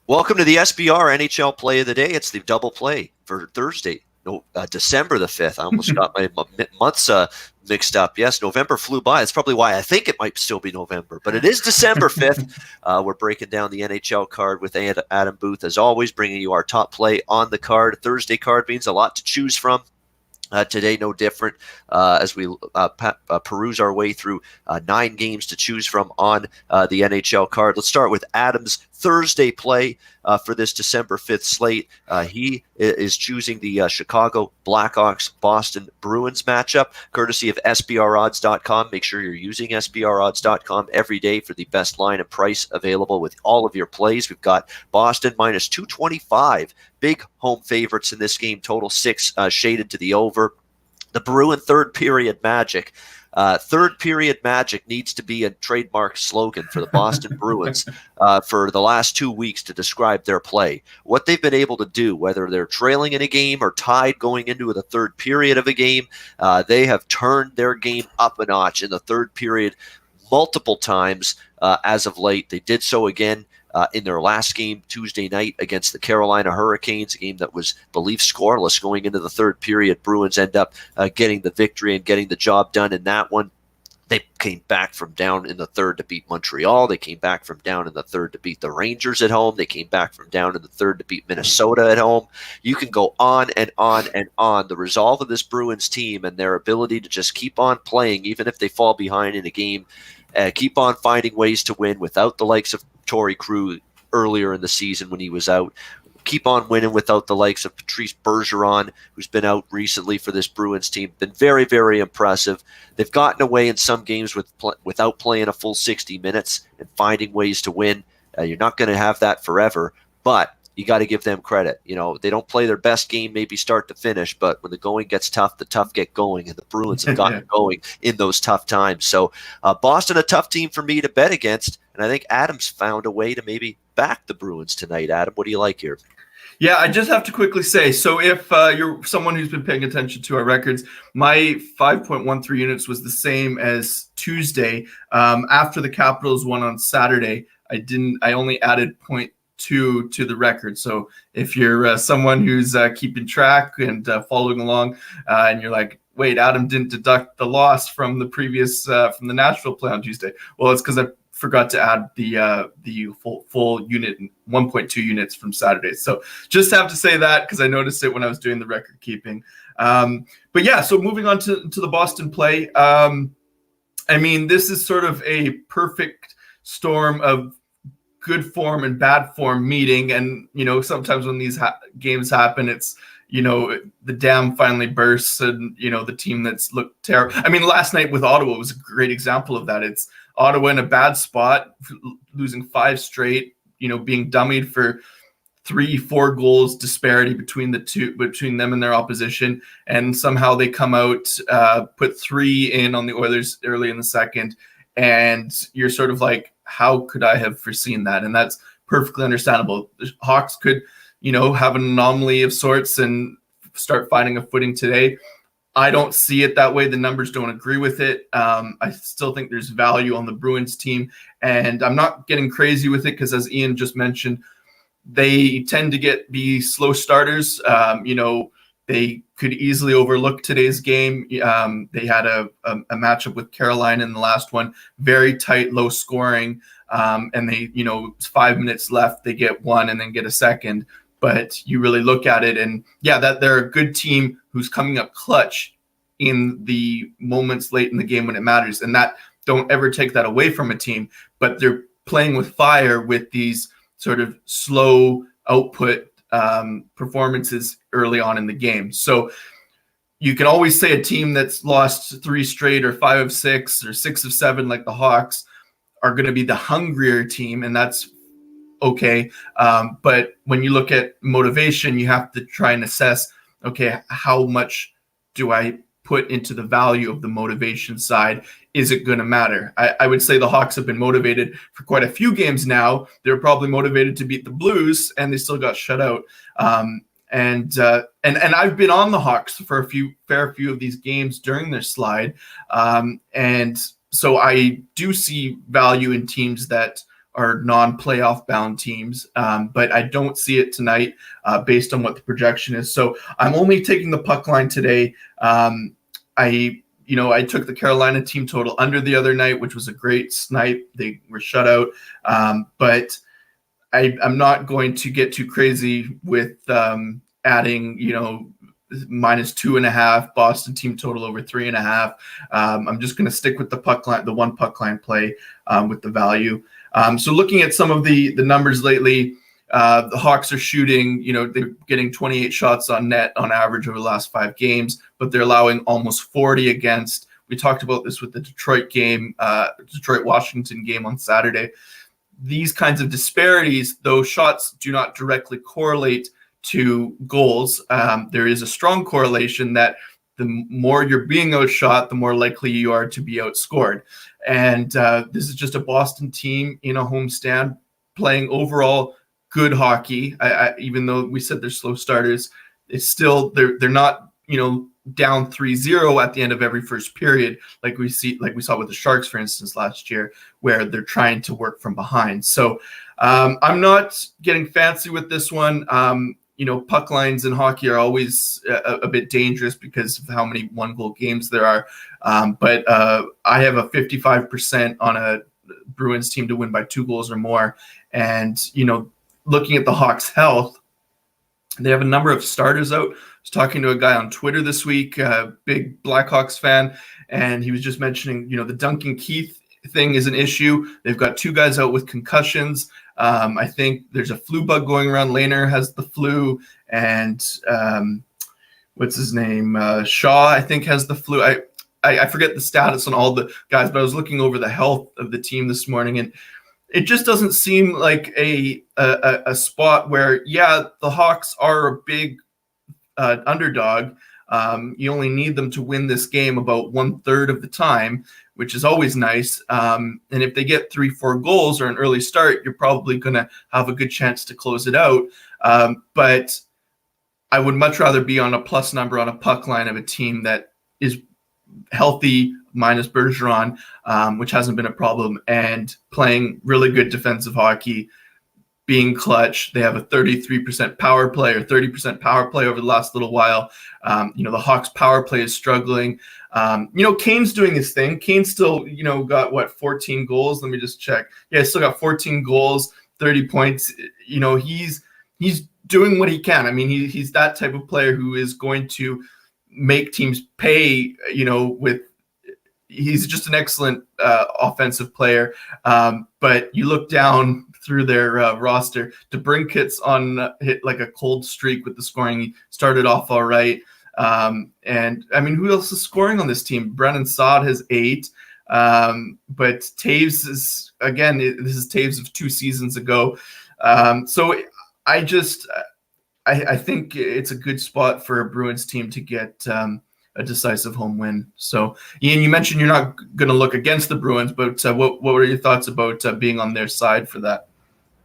Welcome to the SBR NHL Play of the Day. It's the double play for Thursday, December the 5th. I almost got my months mixed up. Yes, November flew by. That's probably why I think it might still be November, but it is December 5th. We're breaking down the NHL card with Adam Booth, as always, bringing you our top play on the card. Thursday card means a lot to choose from. Today, no different, as we peruse our way through 9 games to choose from on the NHL card. Let's start with Adam's Thursday play for this December 5th slate. He is choosing the Chicago Blackhawks Boston Bruins matchup, courtesy of SBRodds.com. Make sure you're using SBRodds.com every day for the best line and price available with all of your plays. We've got Boston minus 225. Big home favorites in this game, total 6 shaded to the over. The Bruin third period magic. Third period magic needs to be a trademark slogan for the Boston Bruins for the last 2 weeks to describe their play. What they've been able to do, whether they're trailing in a game or tied going into the third period of a game, they have turned their game up a notch in the third period multiple times as of late. They did so again in their last game Tuesday night against the Carolina Hurricanes, a game that was believed scoreless going into the third period. Bruins end up getting the victory and getting the job done in that one. They came back from down in the third to beat Montreal. They came back from down in the third to beat the Rangers at home. They came back from down in the third to beat Minnesota at home. You can go on and on and on. The resolve of this Bruins team and their ability to just keep on playing, even if they fall behind in a game, keep on finding ways to win without the likes of Torrey Krug earlier in the season when he was out. Keep on winning without the likes of Patrice Bergeron, who's been out recently for this Bruins team. Been very, very impressive. They've gotten away in some games without playing a full 60 minutes and finding ways to win. You're not going to have that forever, but you got to give them credit. You know, they don't play their best game maybe start to finish, but when the going gets tough, the tough get going, and the Bruins have gotten going in those tough times. So Boston, a tough team for me to bet against, and I think Adam's found a way to maybe back the Bruins tonight. Adam, what do you like here? Yeah, I just have to quickly say, so if you're someone who's been paying attention to our records, my 5.13 units was the same as Tuesday. After the Capitals won on Saturday, I only added 0.2 to the record. So if you're someone who's keeping track and following along, and you're like, wait, Adam didn't deduct the loss from the previous from the Nashville play on Tuesday. Well, it's because I forgot to add the full unit, 1.2 units from Saturday. So just have to say that because I noticed it when I was doing the record keeping. But yeah, so moving on to the Boston play. I mean, this is sort of a perfect storm of good form and bad form meeting. And, you know, sometimes when these games happen, it's, you know, the dam finally bursts and, you know, the team that's looked terrible. I mean, last night with Ottawa was a great example of that. It's Ottawa in a bad spot, losing 5 straight, you know, being dummied for 3-4 goals disparity between them and their opposition. And somehow they come out, put 3 in on the Oilers early in the second. And you're sort of like, how could I have foreseen that? And that's perfectly understandable. The Hawks could, you know, have an anomaly of sorts and start finding a footing today. I don't see it that way. The numbers don't agree with it. I still think there's value on the Bruins team, and I'm not getting crazy with it because, as Ian just mentioned, they tend to be slow starters. You know, they could easily overlook today's game. They had a matchup with Carolina in the last one, very tight, low scoring, and they, you know, 5 minutes left, they get one and then get a second. But you really look at it and, yeah, that they're a good team who's coming up clutch in the moments late in the game when it matters. And that, don't ever take that away from a team, but they're playing with fire with these sort of slow output performances early on in the game. So you can always say a team that's lost 3 straight or 5 of 6 or 6 of 7 like the Hawks are going to be the hungrier team, and that's okay. But when you look at motivation, you have to try and assess, okay, how much do I put into the value of the motivation side? Is it going to matter? I would say the Hawks have been motivated for quite a few games now. They're probably motivated to beat the Blues, and they still got shut out. And I've been on the Hawks for a fair few of these games during their slide. And so I do see value in teams that are non-playoff bound teams, but I don't see it tonight based on what the projection is. So I'm only taking the puck line today. I took the Carolina team total under the other night, which was a great snipe. They were shut out, but I'm not going to get too crazy with adding, -2.5 Boston team total over 3.5. I'm just going to stick with the puck line, the one puck line play with the value. So looking at some of the numbers lately, the Hawks are shooting, they're getting 28 shots on net on average over the last 5 games, but they're allowing almost 40 against. We talked about this with the Detroit-Washington game on Saturday. These kinds of disparities, though shots do not directly correlate to goals, there is a strong correlation that the more you're being outshot, the more likely you are to be outscored. And this is just a Boston team in a homestand playing overall good hockey. Even though we said they're slow starters, it's still they're not down 3-0 at the end of every first period like we saw with the Sharks, for instance, last year, where they're trying to work from behind. So I'm not getting fancy with this one. Puck lines in hockey are always a bit dangerous because of how many 1-goal games there are. But I have a 55% on a Bruins team to win by 2 goals or more. And, looking at the Hawks' health, they have a number of starters out. I was talking to a guy on Twitter this week, a big Blackhawks fan, and he was just mentioning, the Duncan Keith thing is an issue. They've got 2 guys out with concussions. I think there's a flu bug going around. Lehner has the flu, and what's his name? Shaw, I think, has the flu. I forget the status on all the guys, but I was looking over the health of the team this morning, and it just doesn't seem like a spot where, the Hawks are a big underdog. You only need them to win this game about 1/3 of the time, which is always nice. And if they get 3-4 goals or an early start, you're probably going to have a good chance to close it out. But I would much rather be on a plus number on a puck line of a team that is healthy, minus Bergeron, which hasn't been a problem, and playing really good defensive hockey, being clutch. They have a 33% power play or 30% power play over the last little while. The Hawks power play is struggling. Kane's doing his thing. Kane still, got 14 goals. Let me just check. Yeah, still got 14 goals, 30 points. He's doing what he can. I mean, he's that type of player who is going to make teams pay, he's just an excellent offensive player. But you look down through their roster, DeBrincat's hit like a cold streak with the scoring. He started off all right. And I mean, who else is scoring on this team? Brennan Saad has 8. But Taves is, again, this is Taves of 2 seasons ago. So I think it's a good spot for a Bruins team to get a decisive home win. So, Ian, you mentioned you're not going to look against the Bruins, but what were your thoughts about being on their side for that?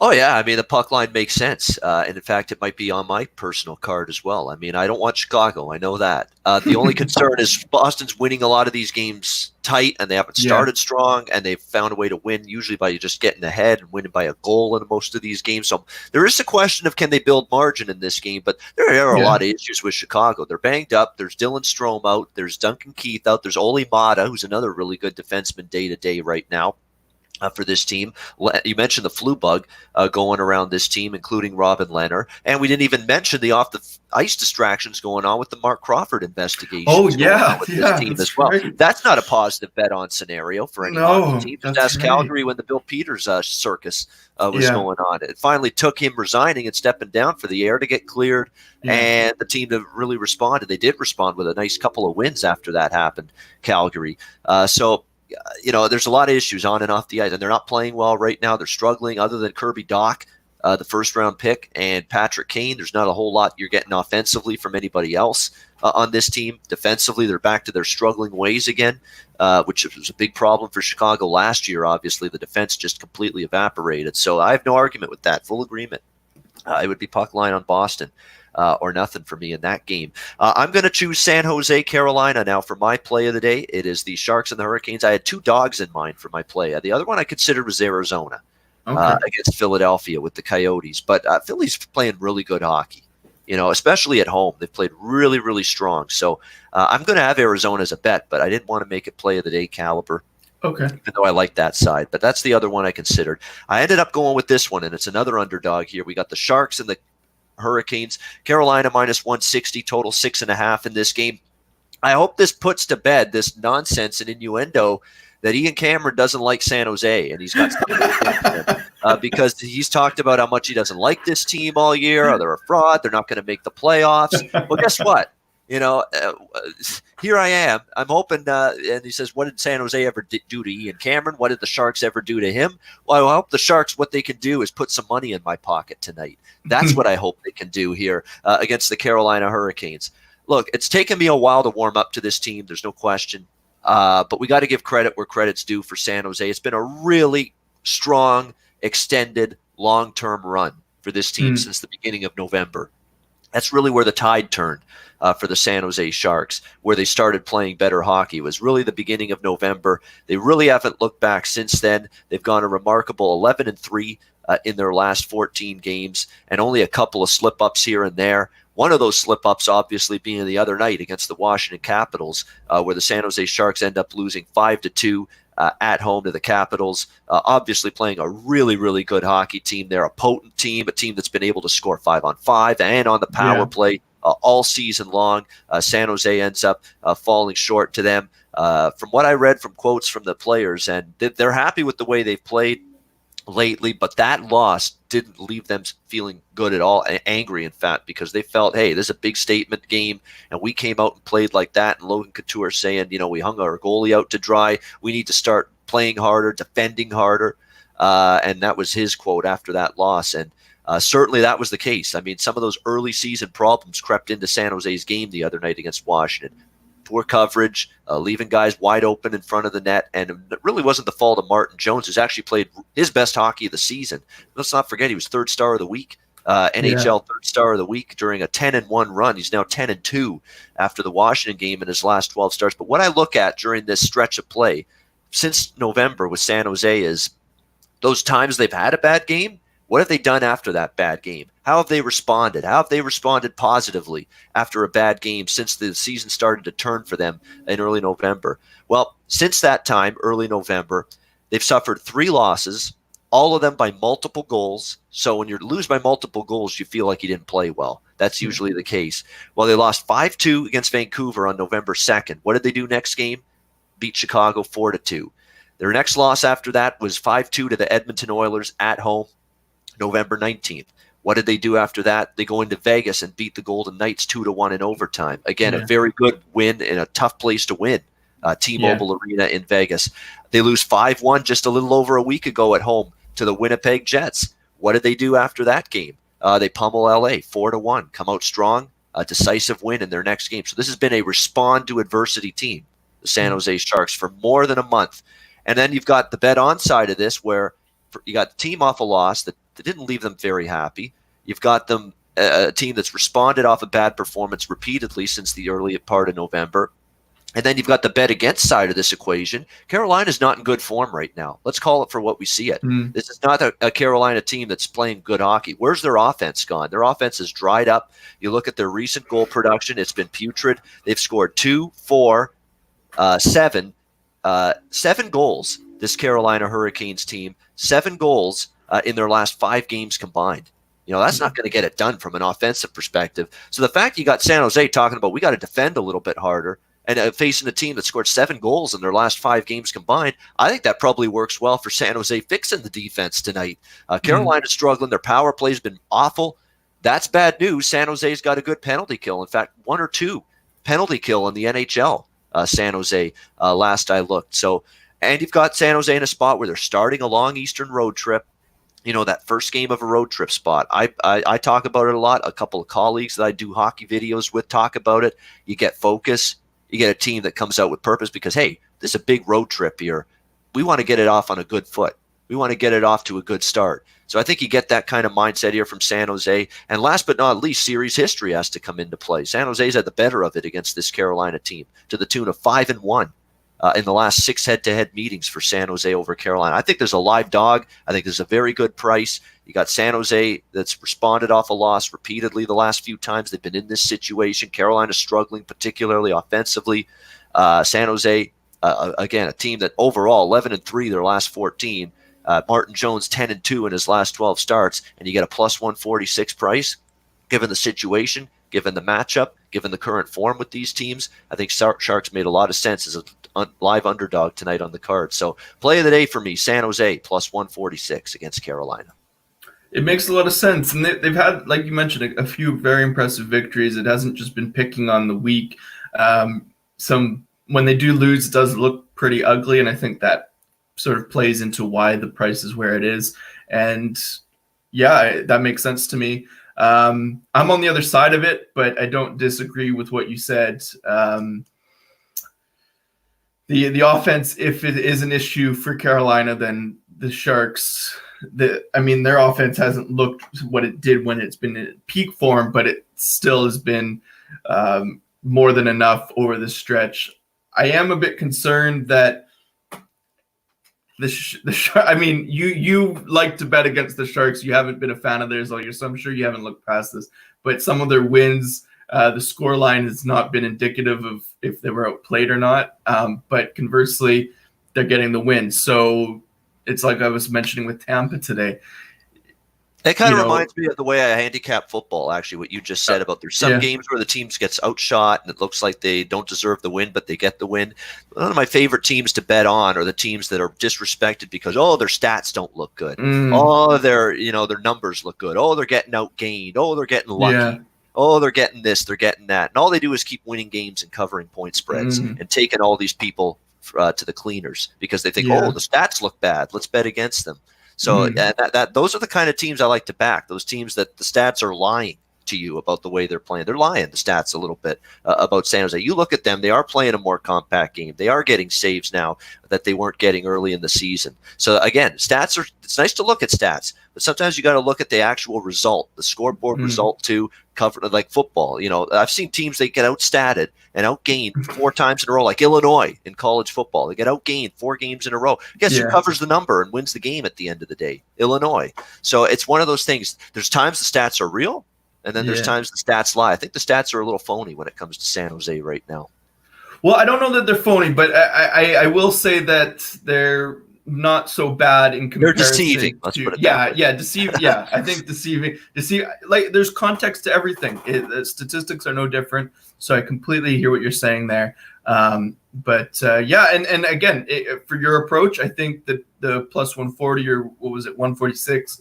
Oh, yeah. I mean, the puck line makes sense. And in fact, it might be on my personal card as well. I mean, I don't want Chicago. I know that. The only concern is Boston's winning a lot of these games tight, and they haven't started strong, and they've found a way to win, usually by just getting ahead and winning by a goal in most of these games. So there is a question of, can they build margin in this game? But there are a lot of issues with Chicago. They're banged up. There's Dylan Strome out. There's Duncan Keith out. There's Ole Mata, who's another really good defenseman day-to-day right now. For this team. You mentioned the flu bug going around this team, including Robin Lehner. And we didn't even mention the off-the-ice distractions going on with the Mark Crawford investigation. Oh, yeah. This team as well. Great. That's not a positive bet-on scenario for any hockey team. Just ask Calgary when the Bill Peters circus was going on. It finally took him resigning and stepping down for the air to get cleared, and the team to really respond. And they did respond with a nice couple of wins after that happened, Calgary. There's a lot of issues on and off the ice, and they're not playing well right now. They're struggling. Other than Kirby Dach, the first-round pick, and Patrick Kane, there's not a whole lot you're getting offensively from anybody else on this team. Defensively, they're back to their struggling ways again, which was a big problem for Chicago last year. Obviously, the defense just completely evaporated. So I have no argument with that. Full agreement. It would be puck line on Boston. Or nothing for me in that game. I'm going to choose San Jose, Carolina now for my play of the day. It is the Sharks and the Hurricanes. I had 2 dogs in mind for my play. The other one I considered was Arizona. Okay. against Philadelphia with the Coyotes. But Philly's playing really good hockey, especially at home. They've played really, really strong. So I'm going to have Arizona as a bet, but I didn't want to make it play of the day caliber, Okay. even though I like that side. But that's the other one I considered. I ended up going with this one, and it's another underdog here. We got the Sharks and the Hurricanes. Carolina minus 160, total 6.5 in this game. I hope this puts to bed this nonsense and innuendo that Ian Cameron doesn't like San Jose, and he's got something because he's talked about how much he doesn't like this team all year. They're a fraud. They're not going to make the playoffs. Well, guess what? Here I am. I'm hoping, and he says, what did San Jose ever do to Ian Cameron? What did the Sharks ever do to him? Well, I hope the Sharks, what they can do is put some money in my pocket tonight. That's what I hope they can do here against the Carolina Hurricanes. Look, it's taken me a while to warm up to this team. There's no question. But we got to give credit where credit's due for San Jose. It's been a really strong, extended, long-term run for this team since the beginning of November. That's really where the tide turned for the San Jose Sharks, where they started playing better hockey. It was really the beginning of November. They really haven't looked back since then. They've gone a remarkable 11-3 in their last 14 games, and only a couple of slip-ups here and there. One of those slip-ups obviously being the other night against the Washington Capitals, where the San Jose Sharks end up losing 5-2 at home to the Capitals. Obviously playing a really, really good hockey team. They're a potent team, a team that's been able to score 5-on-5 and on the power play all season long. San Jose ends up falling short to them. From what I read from quotes from the players, and they're happy with the way they've played lately, but that loss didn't leave them feeling good at all, angry in fact, because they felt, hey, this is a big statement game, and we came out and played like that. And Logan Couture saying, we hung our goalie out to dry. We need to start playing harder, defending harder. And that was his quote after that loss. And certainly that was the case. I mean, some of those early season problems crept into San Jose's game the other night against Washington. Poor coverage, leaving guys wide open in front of the net, and it really wasn't the fault of Martin Jones, who's actually played his best hockey of the season. Let's not forget he was third star of the week, NHL third star of the week during a 10-1 run. He's now 10-2 after the Washington game in his last 12 starts. But what I look at during this stretch of play since November with San Jose is those times they've had a bad game. What have they done after that bad game? How have they responded? How have they responded positively after a bad game since the season started to turn for them in early November? Well, since that time, early November, they've suffered 3 losses, all of them by multiple goals. So when you lose by multiple goals, you feel like you didn't play well. That's usually the case. Well, they lost 5-2 against Vancouver on November 2nd. What did they do next game? Beat Chicago 4-2. Their next loss after that was 5-2 to the Edmonton Oilers at home, November 19th. What did they do after that? They go into Vegas and beat the Golden Knights 2-1 in overtime. Again, a very good win in a tough place to win, T-Mobile Arena in Vegas. They lose 5-1 just a little over a week ago at home to the Winnipeg Jets. What did they do after that game? They pummel LA 4-1, come out strong, a decisive win in their next game. So this has been a respond to adversity team, the San Jose Sharks, for more than a month. And then you've got the bet on side of this where you got the team off a loss that didn't leave them very happy. You've got them a team that's responded off a bad performance repeatedly since the early part of November. And then you've got the bet against side of this equation. Carolina's not in good form right now. Let's call it for what we see it. This is not a Carolina team that's playing good hockey. Where's their offense gone? Their offense has dried up. You look at their recent goal production, it's been putrid. They've scored 2, 4, 7 goals, this Carolina Hurricanes team, 7 goals in their last 5 games combined. That's not going to get it done from an offensive perspective. So the fact you got San Jose talking about we got to defend a little bit harder and facing a team that scored 7 goals in their last 5 games combined, I think that probably works well for San Jose fixing the defense tonight. Carolina's struggling. Their power play has been awful. That's bad news. San Jose's got a good penalty kill. In fact, 1 or 2 penalty kill in the NHL, San Jose, last I looked. So, and you've got San Jose in a spot where they're starting a long Eastern road trip. That first game of a road trip spot. I talk about it a lot. A couple of colleagues that I do hockey videos with talk about it. You get focus. You get a team that comes out with purpose because, hey, this is a big road trip here. We want to get it off on a good foot. We want to get it off to a good start. So I think you get that kind of mindset here from San Jose. And last but not least, series history has to come into play. San Jose's had the better of it against this Carolina team to the tune of 5-1 in the last 6 head-to-head meetings for San Jose over Carolina. I think there's a live dog. I think there's a very good price. You got San Jose that's responded off a loss repeatedly the last few times they've been in this situation. Carolina's struggling, particularly offensively. San Jose, again, a team that overall 11-3 their last 14. Martin Jones 10-2 in his last 12 starts, and you get a plus 146 price. Given the situation, given the matchup, given the current form with these teams, I think Sharks made a lot of sense as a live underdog tonight on the card. So play of the day for me, San Jose plus 146 against Carolina. It makes a lot of sense. And they've had, like you mentioned, a few very impressive victories. It hasn't just been picking on the weak. When they do lose, it does look pretty ugly. And I think that sort of plays into why the price is where it is. And yeah, that makes sense to me. I'm on the other side of it, but I don't disagree with what you said. The offense, if it is an issue for Carolina, then the Sharks, their offense hasn't looked what it did when it's been in peak form, but it still has been more than enough over the stretch. I am a bit concerned that you like to bet against the Sharks. You haven't been a fan of theirs all year, so I'm sure you haven't looked past this. But some of their wins, the scoreline has not been indicative of if they were outplayed or not. But conversely, they're getting the win. So it's like I was mentioning with Tampa today. It kind of reminds me of the way I handicap football, actually, what you just said about there's some games where the teams gets outshot and it looks like they don't deserve the win, but they get the win. One of my favorite teams to bet on are the teams that are disrespected because, their stats don't look good. Their numbers look good. They're getting outgained. They're getting lucky. Yeah. They're getting this, they're getting that. And all they do is keep winning games and covering point spreads and taking all these people to the cleaners because they think, the stats look bad. Let's bet against them. So those are the kind of teams I like to back. Those teams that the stats are lying to you about the way they're playing. They're lying the stats a little bit about San Jose. You look at them; they are playing a more compact game. They are getting saves now that they weren't getting early in the season. So again, stats are. It's nice to look at stats, but sometimes you got to look at the actual result, the scoreboard result too. Covered like football. I've seen teams that get outstatted and outgained 4 times in a row, like Illinois in college football. They get outgained 4 games in a row. Guess who covers the number and wins the game at the end of the day? Illinois. So it's one of those things. There's times the stats are real, and then there's times the stats lie. I think the stats are a little phony when it comes to San Jose right now. Well, I don't know that they're phony, but I will say that they're not so bad in comparison. They're deceiving. Let's put it that way. Deceiving. Yeah, I think deceiving. Like there's context to everything. The statistics are no different. So I completely hear what you're saying there. And again, for your approach, I think that the plus 140 or what was it, 146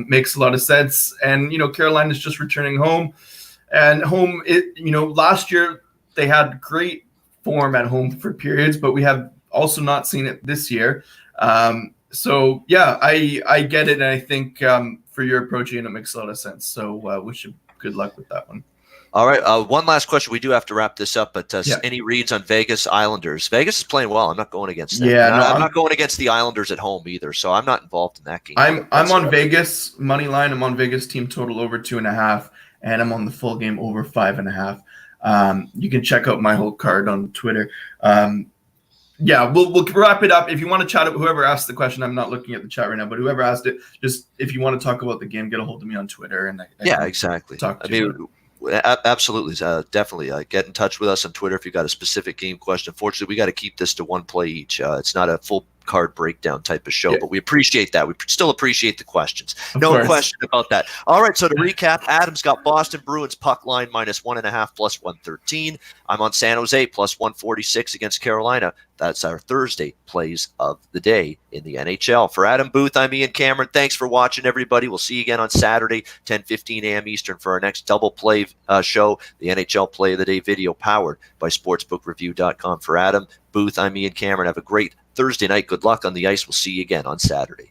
makes a lot of sense. And Carolina's just returning home, and home. Last year they had great form at home for periods, but we have also not seen it this year. I get it, and I think for your approach, it makes a lot of sense. So wish you good luck with that one. All right, one last question. We do have to wrap this up, but any reads on Vegas Islanders? Vegas is playing well. I'm not going against them. I'm not going against the Islanders at home either, so I'm not involved in that game. I'm on Vegas Moneyline. I'm on Vegas team total over 2.5, and I'm on the full game over 5.5. You can check out my whole card on Twitter. We'll wrap it up. If you want to chat up, whoever asked the question, I'm not looking at the chat right now, but whoever asked it, just if you want to talk about the game, get a hold of me on Twitter. Exactly. Talk to you. Absolutely. Definitely. Get in touch with us on Twitter if you've got a specific game question. Unfortunately, we got to keep this to one play each. It's not a full card breakdown type of show, but we appreciate that. We still appreciate the questions. No question about that. All right. So to recap, Adam's got Boston Bruins puck line -1.5 plus 113. I'm on San Jose plus 146 against Carolina. That's our Thursday plays of the day in the NHL. For Adam Booth, I'm Ian Cameron. Thanks for watching, everybody. We'll see you again on Saturday, 10:15 a.m. Eastern for our next double play show, the NHL Play of the Day video powered by SportsbookReview.com. For Adam Booth, I'm Ian Cameron. Have a great Thursday night. Good luck on the ice. We'll see you again on Saturday.